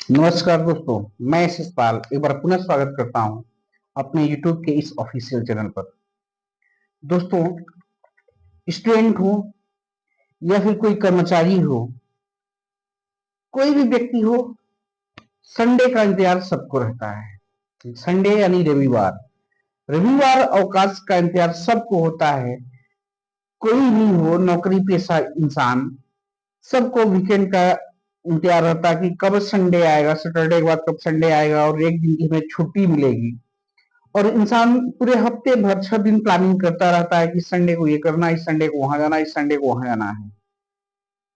नमस्कार दोस्तों, मैं शिषपाल एक बार पुनः स्वागत करता हूं अपने YouTube के इस ऑफिशियल चैनल पर। दोस्तों, स्टूडेंट हो या फिर कोई कर्मचारी हो, कोई भी व्यक्ति हो, संडे का इंतजार सबको रहता है। संडे यानी रविवार। रविवार अवकाश का इंतजार सबको होता है। कोई भी हो, नौकरी पेशा इंसान, सबको वीकेंड का इंतजार रहता है कि कब संडे आएगा, सैटरडे के बाद कब संडे आएगा और एक दिन की हमें छुट्टी मिलेगी। और इंसान पूरे हफ्ते भर 6 दिन प्लानिंग करता रहता है कि संडे को ये करना, इस संडे को वहां जाना, इस संडे को वहां जाना है।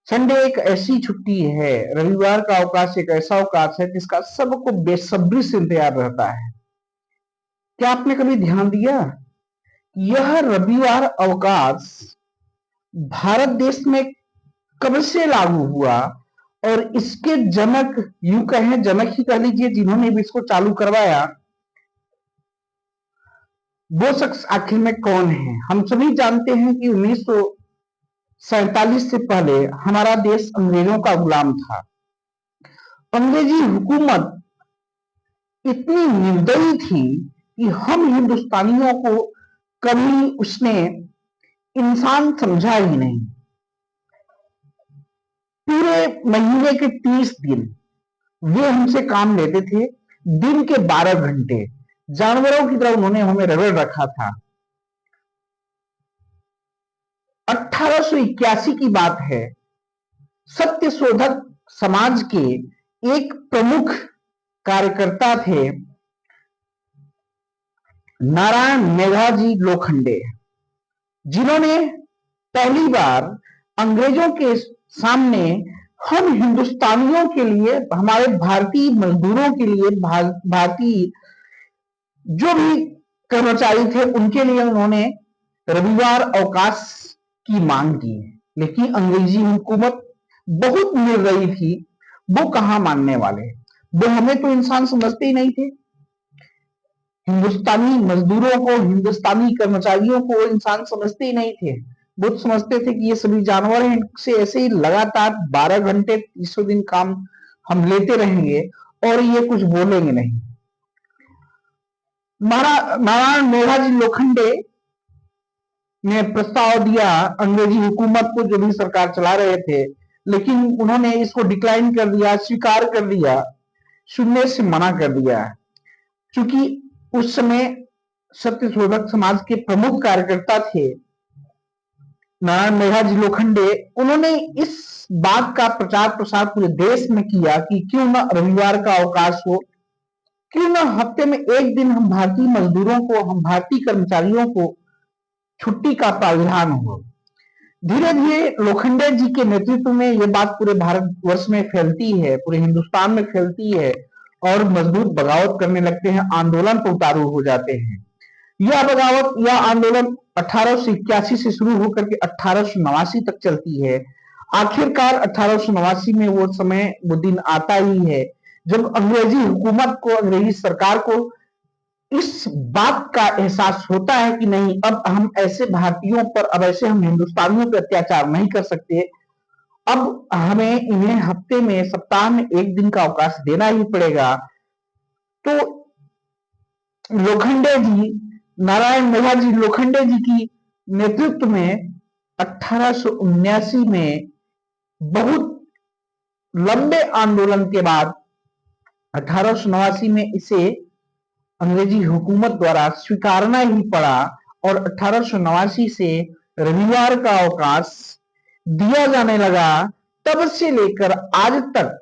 संडे एक ऐसी छुट्टी है, रविवार का अवकाश एक ऐसा अवकाश है जिसका सबको बेसब्री से इंतजार रहता है। क्या आपने कभी ध्यान दिया? यह रविवार अवकाश भारत देश में कब से लागू हुआ और इसके जनक, यूं कहें जनक ही कह लीजिए, जिन्होंने भी इसको चालू करवाया, वो शख्स आखिर में कौन है? हम सभी जानते हैं कि 1947 से पहले हमारा देश अंग्रेजों का गुलाम था। अंग्रेजी हुकूमत इतनी निर्दयी थी कि हम हिंदुस्तानियों को कभी उसने इंसान समझा ही नहीं। पूरे महीने के 30 दिन वे हमसे काम लेते थे, दिन के 12 घंटे। जानवरों की तरह उन्होंने हमें रगड़ रखा था। 1881 की बात है। सत्यशोधक समाज के एक प्रमुख कार्यकर्ता थे नारायण मेघाजी लोखंडे, जिन्होंने पहली बार अंग्रेजों के सामने हम हिंदुस्तानियों के लिए, हमारे भारतीय मजदूरों के लिए, भारतीय जो भी कर्मचारी थे उनके लिए उन्होंने रविवार अवकाश की मांग की। लेकिन अंग्रेजी हुकूमत बहुत निर्दयी थी। वो कहां मानने वाले, वो हमें तो इंसान समझते ही नहीं थे। हिंदुस्तानी मजदूरों को, हिंदुस्तानी कर्मचारियों को इंसान समझते ही नहीं थे। वो समझते थे कि ये सभी जानवर हैं, इनसे ऐसे ही लगातार 12 घंटे 300 दिन काम हम लेते रहेंगे और ये कुछ बोलेंगे नहीं। नारायण मेघाजी लोखंडे ने प्रस्ताव दिया अंग्रेजी हुकूमत को, जो भी सरकार चला रहे थे, लेकिन उन्होंने इसको डिक्लाइन कर दिया, स्वीकार कर दिया, सुनने से मना कर दिया। क्योंकि उस समय सत्यशोधक समाज के प्रमुख कार्यकर्ता थे नारायण मेघाजी लोखंडे। उन्होंने इस बात का प्रचार प्रसार पूरे देश में किया कि क्यों न रविवार का अवकाश हो, क्यों न हफ्ते में एक दिन हम भारतीय मजदूरों को, हम भारतीय कर्मचारियों को छुट्टी का प्रावधान हो। धीरे धीरे लोखंडे जी के नेतृत्व में यह बात पूरे भारतवर्ष में फैलती है, पूरे हिंदुस्तान में फैलती है और मजदूर बगावत करने लगते हैं, आंदोलन पर उतारू हो जाते हैं। यह बगावत, यह आंदोलन 1881 से शुरू होकर के 1889 तक चलती है। आखिरकार 1889 में वो समय, वो दिन आता ही है जब अंग्रेजी हुकूमत को, अंग्रेजी सरकार को इस बात का एहसास होता है कि नहीं, अब हम ऐसे भारतीयों पर, अब ऐसे हम हिंदुस्तानियों पर अत्याचार नहीं कर सकते। अब हमें इन्हें हफ्ते में, सप्ताह में एक दिन का अवकाश देना ही पड़ेगा। तो लोखंडे जी, नारायण मेघाजी लोखंडे जी की नेतृत्व में 1879 में बहुत लंबे आंदोलन के बाद 1889 में इसे अंग्रेजी हुकूमत द्वारा स्वीकारना ही पड़ा और 1889 से रविवार का अवकाश दिया जाने लगा। तब से लेकर आज तक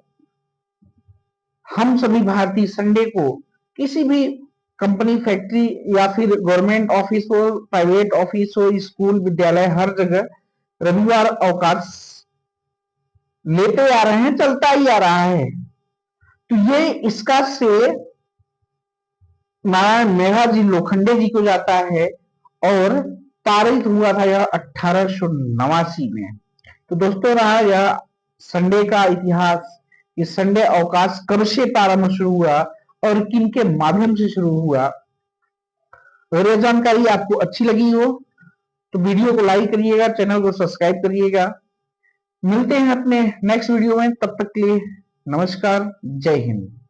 हम सभी भारतीय संडे को किसी भी कंपनी, फैक्ट्री या फिर गवर्नमेंट ऑफिस हो, प्राइवेट ऑफिस हो, स्कूल, विद्यालय, हर जगह रविवार अवकाश लेते आ रहे हैं, चलता ही आ रहा है। तो ये इसका श्रेय नारायण मेघाजी लोखंडे जी को जाता है और पारित हुआ था यह 1889 में। तो दोस्तों, रहा यह संडे का इतिहास, ये संडे अवकाश कब से प्रारंभ शुरू हुआ और किन के माध्यम से शुरू हुआ। अगर यह जानकारी आपको अच्छी लगी हो तो वीडियो को लाइक करिएगा, चैनल को सब्सक्राइब करिएगा। मिलते हैं अपने नेक्स्ट वीडियो में, तब तक के लिए नमस्कार, जय हिंद।